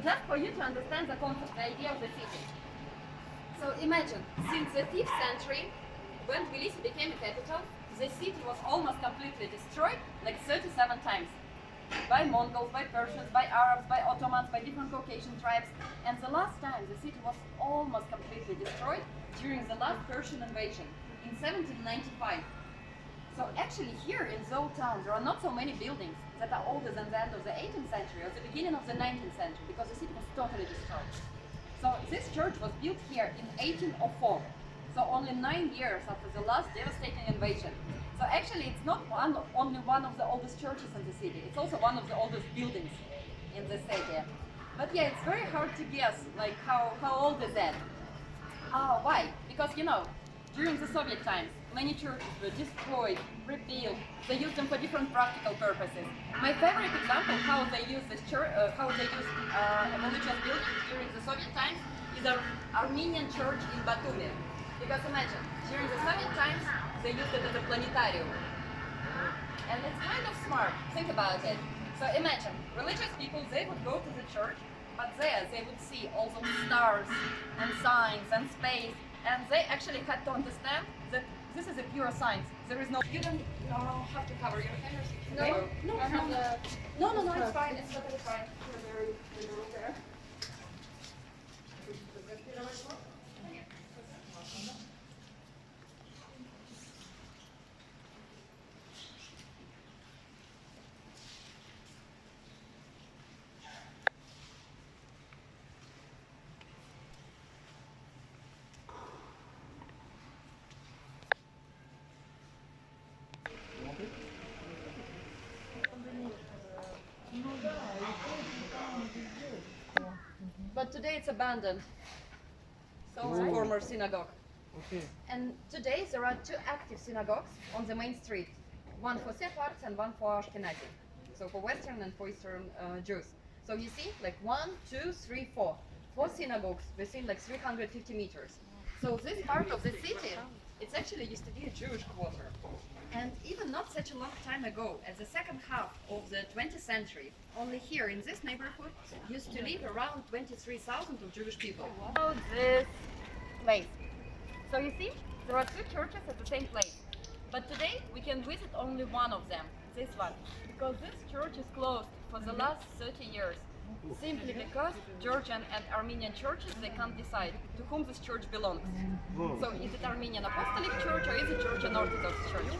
just for you to understand the concept, the idea of the city. So imagine, since the 5th century, when Tbilisi became a capital, the city was almost completely destroyed, like 37 times. By Mongols, by Persians, by Arabs, by Ottomans, by different Caucasian tribes. And the last time the city was almost completely destroyed during the last Persian invasion in 1795. So actually here in Zhou town there are not so many buildings that are older than the end of the 18th century or the beginning of the 19th century, because the city was totally destroyed. So this church was built here in 1804, so only 9 years after the last devastating invasion. So actually it's not only one of the oldest churches in the city, it's also one of the oldest buildings in the city. But yeah, it's very hard to guess like how old is that? Why? Because you know, during the Soviet times, many churches were destroyed, rebuilt. They used them for different practical purposes. My favorite example how they used this church, a religious building during the Soviet times is an Armenian church in Batumi. Because imagine, during the Soviet times, they used it as a planetarium. And it's kind of smart, think about it. So imagine, religious people, they would go to the church, but there they would see all those stars and signs and space, and they actually had to understand that this is a pure science. There is no... You don't have to cover your fingers. No, it's fine, it's totally fine. You're very there. But today it's abandoned. So it's a former synagogue. Okay. And today there are 2 active synagogues on the main street. One for Sephards and one for Ashkenazi. So for Western and for Eastern Jews. So you see, like 1, 2, 3, 4. 4 synagogues within like 350 meters. So this part of the city, it's actually used to be a Jewish quarter. And even not such a long time ago, as the second half of the 20th century, only here in this neighborhood used to live around 23,000 of Jewish people. So this place. So you see, there are 2 churches at the same place. But today we can visit only one of them, this one, because this church is closed for the last 30 years. Simply because Georgian and Armenian churches, they can't decide to whom this church belongs. So is it Armenian Apostolic Church or is it Georgian Orthodox Church?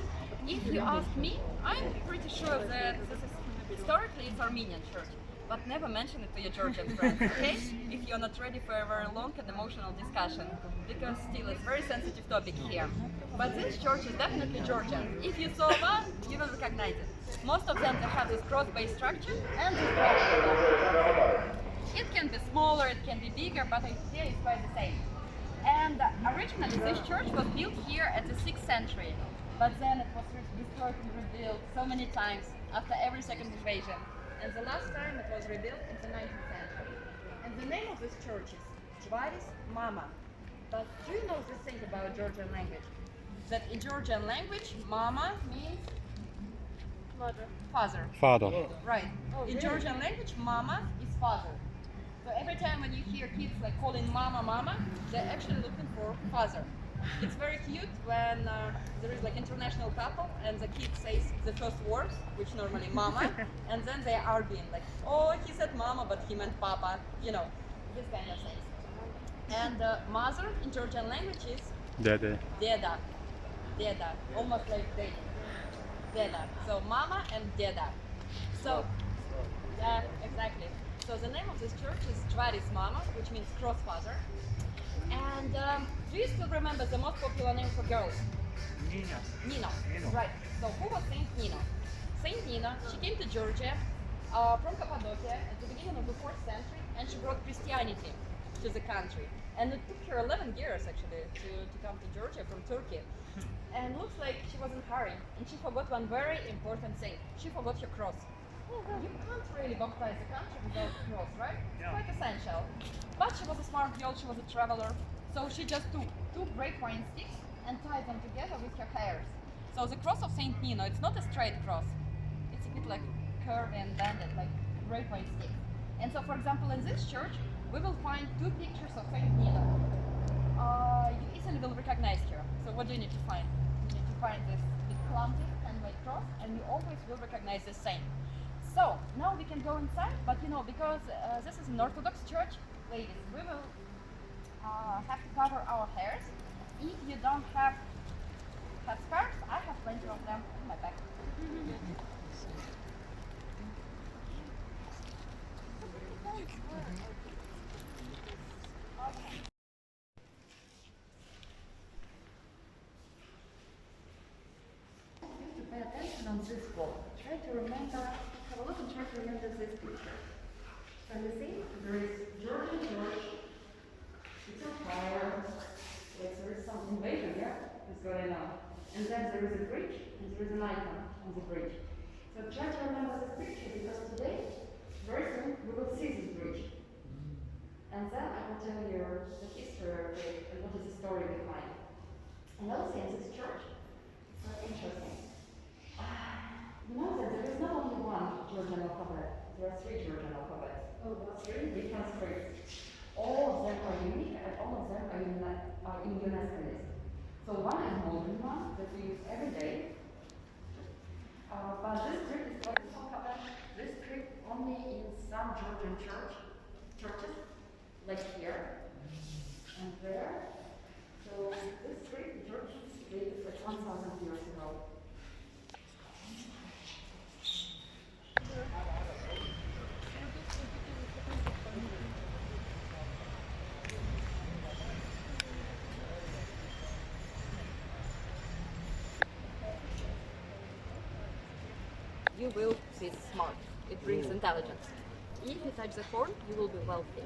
If you ask me, I'm pretty sure that this is historically it's Armenian church, but never mention it to your Georgian friends, okay? If you're not ready for a very long and emotional discussion, because still it's a very sensitive topic here. But this church is definitely Georgian. If you saw one, you will recognize it. Most of them they have this cross-based structure and this cross. It can be smaller, it can be bigger, but the idea is quite the same. And originally this church was built here at the 6th century, but then it was destroyed and rebuilt so many times after every second invasion. And the last time it was rebuilt in the 19th century. And the name of this church is Jvaris Mama. But do you know this thing about Georgian language? That in Georgian language, mama means mother. Father. Father. Right. In Georgian language, mama is father. So every time when you hear kids like calling mama mama, they're actually looking for father. It's very cute when there is like international couple and the kid says the first words, which normally mama, and then they are arguing like, oh, he said mama, but he meant papa, you know, this kind of things. And mother in Georgian language is Dede. deda. Deda, almost like dating. Deda. So mama and deda. So, yeah, exactly. So the name of this church is Jvaris Mama, which means cross father. And do you still remember the most popular name for girls? Nina. Right. So who was Saint Nina? Saint Nina, she came to Georgia from Cappadocia at the beginning of the 4th century, and she brought Christianity to the country. And it took her 11 years actually to come to Georgia from Turkey. And looks like she was in a hurry, and she forgot one very important thing. She forgot her cross. You can't really baptize the country without a cross, right? It's quite essential. But she was a smart girl, she was a traveler, so she just took 2 grapevine sticks and tied them together with her hairs. So the cross of Saint Nina, it's not a straight cross. It's a bit like curved and bended, like grapevine stick. And so, for example, in this church, we will find two pictures of Saint Nina. You easily will recognize her. So what do you need to find? You need to find this big clumsy handmade cross, and you always will recognize the saint. So now we can go inside, but you know, because this is an Orthodox church, ladies, we will have to cover our hairs. If you don't have scarves, I have plenty of them in my bag. Pay attention on this wall. Try to remember, have a look and try to remember this picture. Can you see? There is George and George. It's on fire. Yes, there is some invasion, yeah, that's going on. And then there is a bridge, and there is an icon on the bridge. So try to remember this picture, because today, very soon, we will see this bridge. And then I will tell you the history of it and what is the story behind. And also in this church, it's very interesting. You know that there is not only one Georgian alphabet, there are three Georgian alphabets. Oh, what's three? Different streets. All of them are unique and all of them are in UNESCO list. So one is modern one that we use every day. But this script is what we talk about. This script only in some Georgian churches, like here and there. So this script, Georgians dated like 1,000 years ago. You will be smart. It brings intelligence. If you touch the horn, you will be wealthy.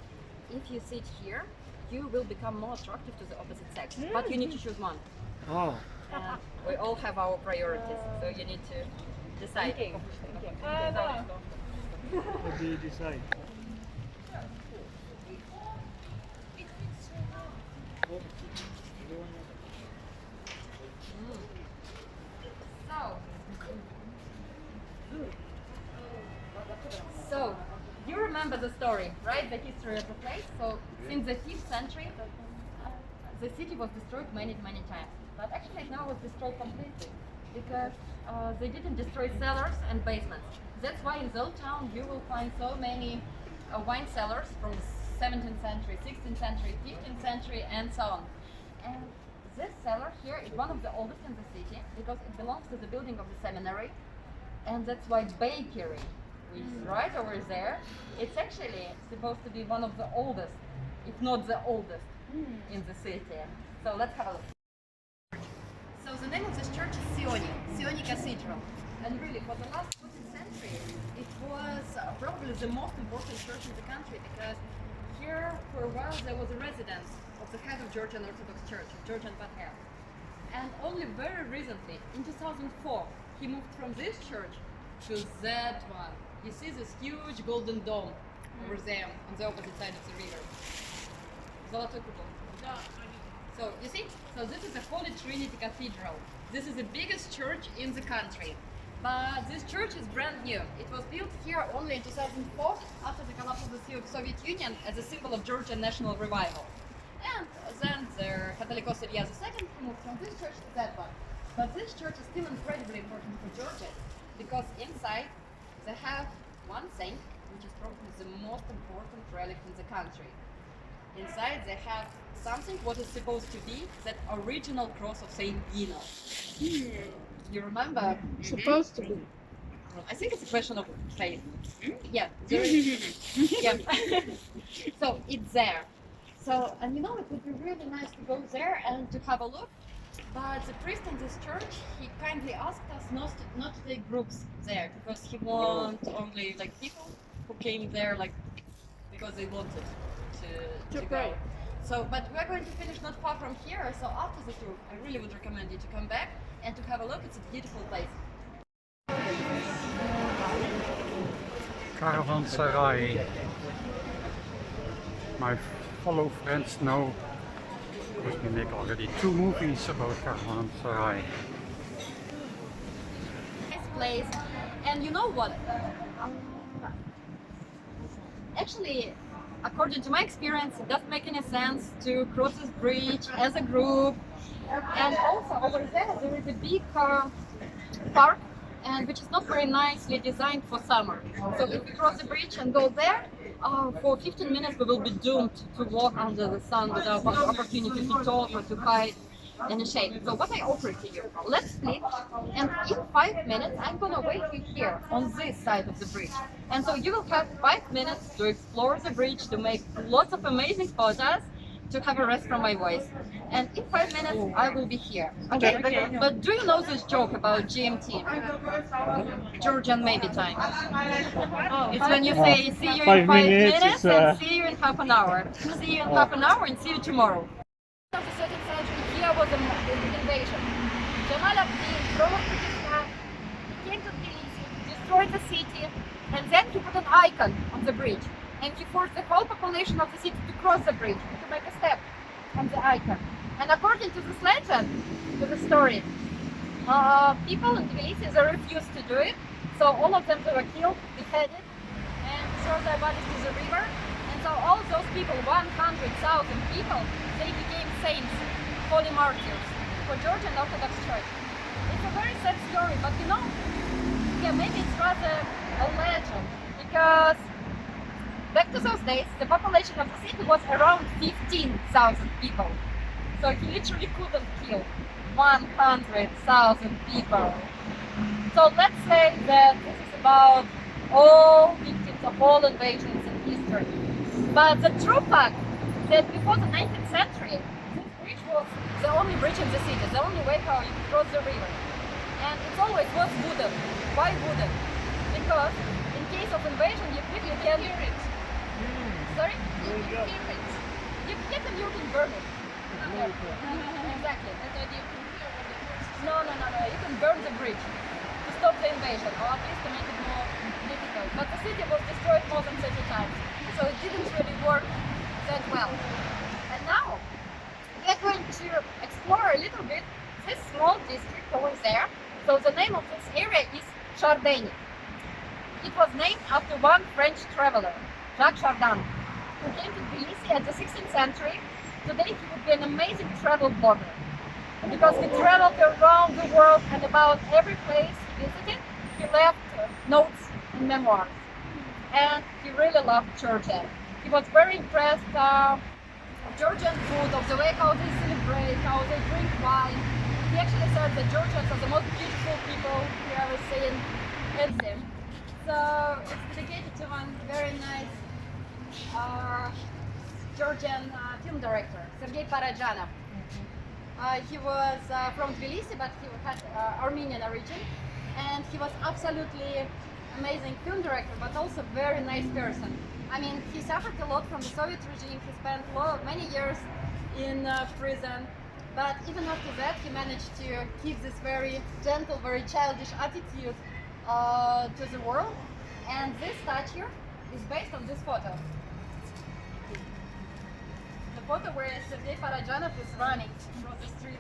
If you sit here, you will become more attractive to the opposite sex. But you need to choose one. Oh. And we all have our priorities, so you need to decide. What do you decide? So, you remember the story, right? The history of the place. So, since the 5th century, the city was destroyed many times. But actually now it was destroyed completely because they didn't destroy cellars and basements. That's why in the old town you will find so many wine cellars from 17th century, 16th century, 15th century, and so on. And this cellar here is one of the oldest in the city because it belongs to the building of the seminary, and that's why bakery, which is right over there, it's actually supposed to be one of the oldest, if not the oldest, in the city. So let's have a look. So the name of this church is Sioni Cathedral. And really, for the last 14th century, it was probably the most important church in the country because here, for a while, there was a residence of the head of Georgian Orthodox Church, Georgian Patriarch. And only very recently, in 2004, he moved from this church to that one. You see this huge golden dome over there on the opposite side of the river. Zolotoy Kupol. So you see, so this is the Holy Trinity Cathedral. This is the biggest church in the country. But this church is brand new. It was built here only in 2004 after the collapse of the Soviet Union as a symbol of Georgian national revival. And then the Catholicos Ilya II moved from this church to that one. But this church is still incredibly important for Georgia because inside they have one saint, which is probably the most important relic in the country. Inside they have something what is supposed to be that original cross of Saint Nina. You remember? Supposed to be. I think it's a question of faith. Yeah, there is. Yeah. So it's there. So, and you know, it would be really nice to go there and to have a look. But the priest in this church, he kindly asked us not to take groups there because he wants only like people who came there like because they wanted to pray. go. So, but we're going to finish not far from here. So after the tour, I really would recommend you to come back and to have a look. It's a beautiful place. Caravanserai. My fellow friends know, because we make already 2 movies about Caravanserai. Nice place. And you know what? actually, according to my experience, it doesn't make any sense to cross this bridge as a group. And also over there is a big park, and which is not very nicely designed for summer. So if we cross the bridge and go there, for 15 minutes we will be doomed to walk under the sun without opportunity to talk or to hide any shade. So what I offer to you, let's split, and in 5 minutes I'm gonna wait you here on this side of the bridge. And so you will have 5 minutes to explore the bridge, to make lots of amazing photos, to have a rest from my voice. And in 5 minutes I will be here. Okay? But do you know this joke about GMT? Georgian maybe time. It's when you say see you in 5 minutes and see you in half an hour. See you in half an hour and see you tomorrow. In the 13th century, here was an invasion. Jamal Abdin, from Pakistan, he came to Tbilisi, destroyed the city, and then he put an icon on the bridge. And he forced the whole population of the city to cross the bridge, to make a step on the icon. And according to this legend, to the story, people in Tbilisi, they refused to do it. So all of them they were killed, beheaded, and throw their bodies to the river. And so all those people, 100,000 people, they became saints, holy martyrs for Georgian Orthodox Church. It's a very sad story, but you know, yeah, maybe it's rather a legend, because back to those days, the population of the city was around 15,000 people. So he literally couldn't kill 100,000 people. So let's say that this is about all victims of all invasions in history. But the true fact that before the 19th century, this bridge was the only bridge in the city, the only way how you could cross the river. And it always was wooden. Why wooden? Because in case of invasion, you quickly can hear it. Sorry? You can hear it. You can burn it. Exactly. No. You can burn the bridge to stop the invasion, or at least to make it more difficult. But the city was destroyed more than 30 times, so it didn't really work that well. And now we're going to explore a little bit this small district over there. So the name of this area is Chardin. It was named after one French traveler, Jacques Chardin, who came to Tbilisi at the 16th century. Today he would be an amazing travel blogger, because he traveled around the world, and about every place he visited, he left notes and memoirs. And he really loved Georgia. He was very impressed of Georgian food, of the way how they celebrate, how they drink wine. He actually said that Georgians are the most beautiful people he ever seen and him. So it's dedicated to one very nice Georgian film director, Sergei Parajanov. He was from Tbilisi, but he had Armenian origin, and he was absolutely amazing film director, but also very nice person. I mean, he suffered a lot from the Soviet regime. He spent many years in prison, but even after that, he managed to keep this very gentle, very childish attitude to the world. And this statue is based on this photo. The photo where Sergei Parajanov is running across the street.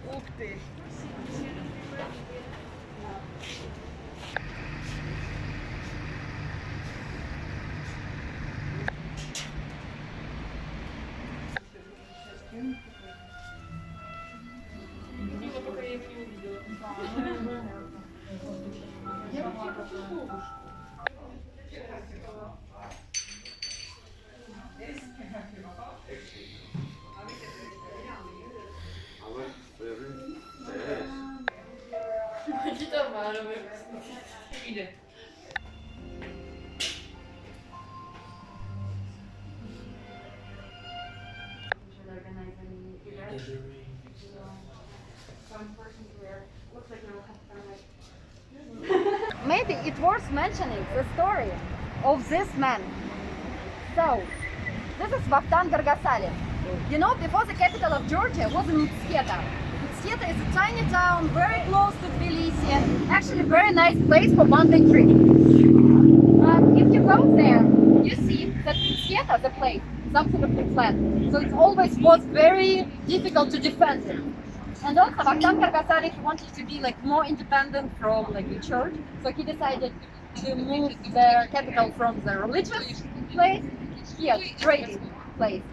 Maybe it's worth mentioning the story of this man. So, this is Vakhtang Gargasali. You know, before the capital of Georgia was in Mtsketa. Mtsketa is a tiny town very close to Tbilisi, actually a very nice place for one-day trip. But if you go there, you see that Mtsketa, the place, is absolutely flat. So it always was very difficult to defend it. And also Vakhtang Gargasali, he wanted to be more independent from the church, so he decided to move the capital from the religious place here, trading place.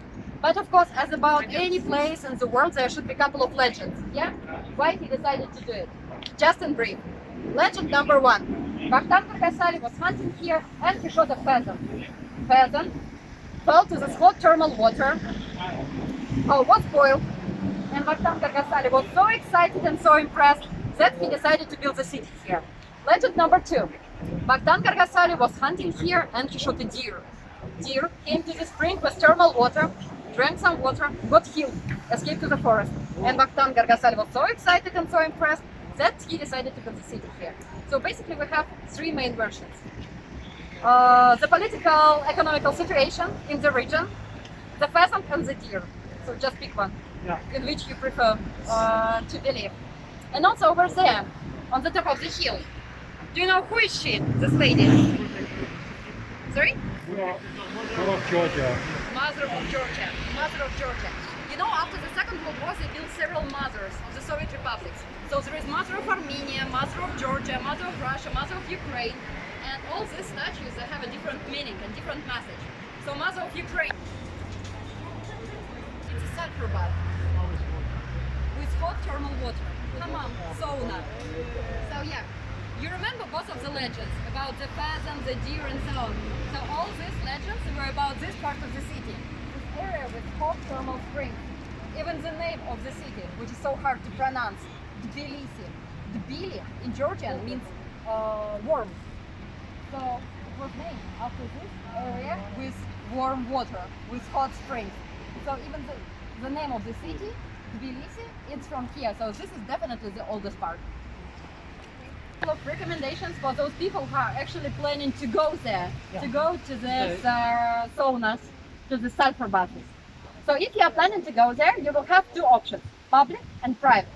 But of course, as about any place in the world, there should be a couple of legends. Yeah? Why he decided to do it? Just in brief. Legend number 1. Vakhtang Kargasali was hunting here and he shot a pheasant. Pheasant fell to this hot thermal water, was boiled, and Vakhtang Kargasali was so excited and so impressed that he decided to build a city here. Legend number 2. Vakhtang Kargasali was hunting here and he shot a deer. Deer came to the spring with thermal water, drank some water, got healed, escaped to the forest. And Vakhtang Kargasali was so excited and so impressed that he decided to build a city here. So basically we have 3 main versions. The political, economical situation in the region, the pheasant and the deer. So just pick one, in which you prefer to believe. And also over there, on the top of the hill, do you know who is she, this lady? Sorry? Mother of Georgia. Mother of Georgia. Mother of Georgia. You know, after the Second World War, they built several mothers of the Soviet republics. So there is Mother of Armenia, Mother of Georgia, Mother of Russia, Mother of Ukraine. And all these statues, they have a different meaning and different message. So Mother of Ukraine. It's a sulphur bath with hot thermal water. Come on, sauna. So yeah, you remember both of the legends about the pheasant, the deer and so on. So all these legends were about this part of the city. This area with hot thermal springs. Even the name of the city, which is so hard to pronounce, Tbilisi. Tbilisi in Georgian means warm. So it was named after this area with warm water, with hot springs. So even the name of the city, Tbilisi, it's from here. So this is definitely the oldest part. Of recommendations for those people who are actually planning to go there, to go to the saunas, to the sulphur baths. So if you are planning to go there, you will have 2 options, public and private.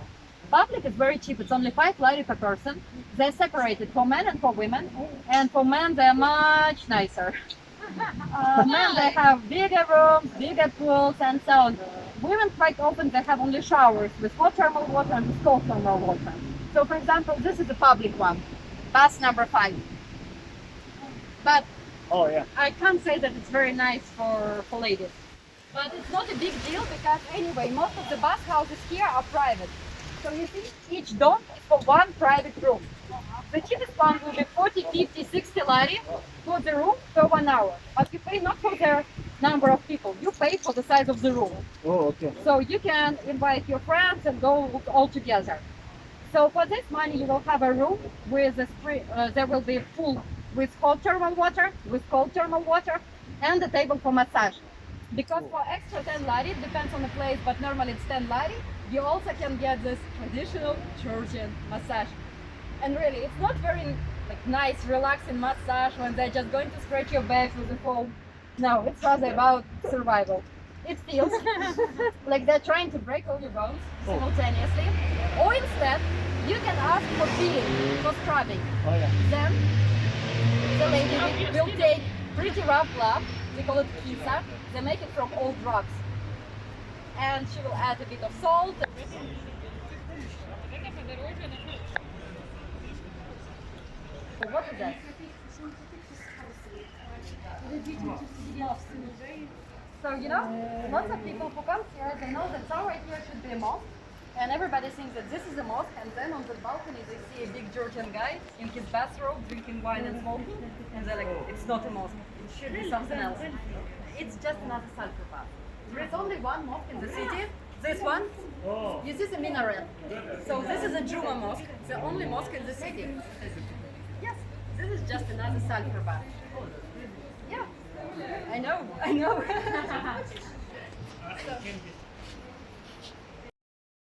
Public is very cheap, it's only 5 lari per person. They're separated for men and for women, and for men they're much nicer. Men, they have bigger rooms, bigger pools and so on. Women quite often they have only showers with hot thermal water and with cold thermal water. So for example, this is the public one, bath number 5. But I can't say that it's very nice for ladies. But it's not a big deal because anyway, most of the bath houses here are private. So you see, each dome is for 1 private room. The cheapest one will be 40, 50, 60 lari for the room per 1 hour. But you pay not for the number of people, you pay for the size of the room. Oh, okay. So you can invite your friends and go all together. So for this money you will have a room with a there will be a pool with hot thermal water, with cold thermal water, and a table for massage. Because for extra 10 lari, it depends on the place, but normally it's 10 lari, you also can get this traditional Georgian massage. And really, it's not very nice, relaxing massage when they're just going to scratch your back with a foam. No, it's rather about survival. It feels like they're trying to break all your bones simultaneously. Or instead, you can ask for peeling, for scrubbing. Then the lady will take pretty rough glove, we call it kisa, they make it from old rocks. And she will add a bit of salt. What is that? So, you know, lots of people who come here, they know that somewhere here should be a mosque. And everybody thinks that this is a mosque, and then on the balcony they see a big Georgian guy in his bathrobe drinking wine and smoking. And they're like, it's not a mosque, it should be something else. It's just another sulphur bath. There is only 1 mosque in the city, this one. You see the minaret. So this is a Juma mosque, the only mosque in the city. Yes, this is just another sulphur bath. Yeah, I know.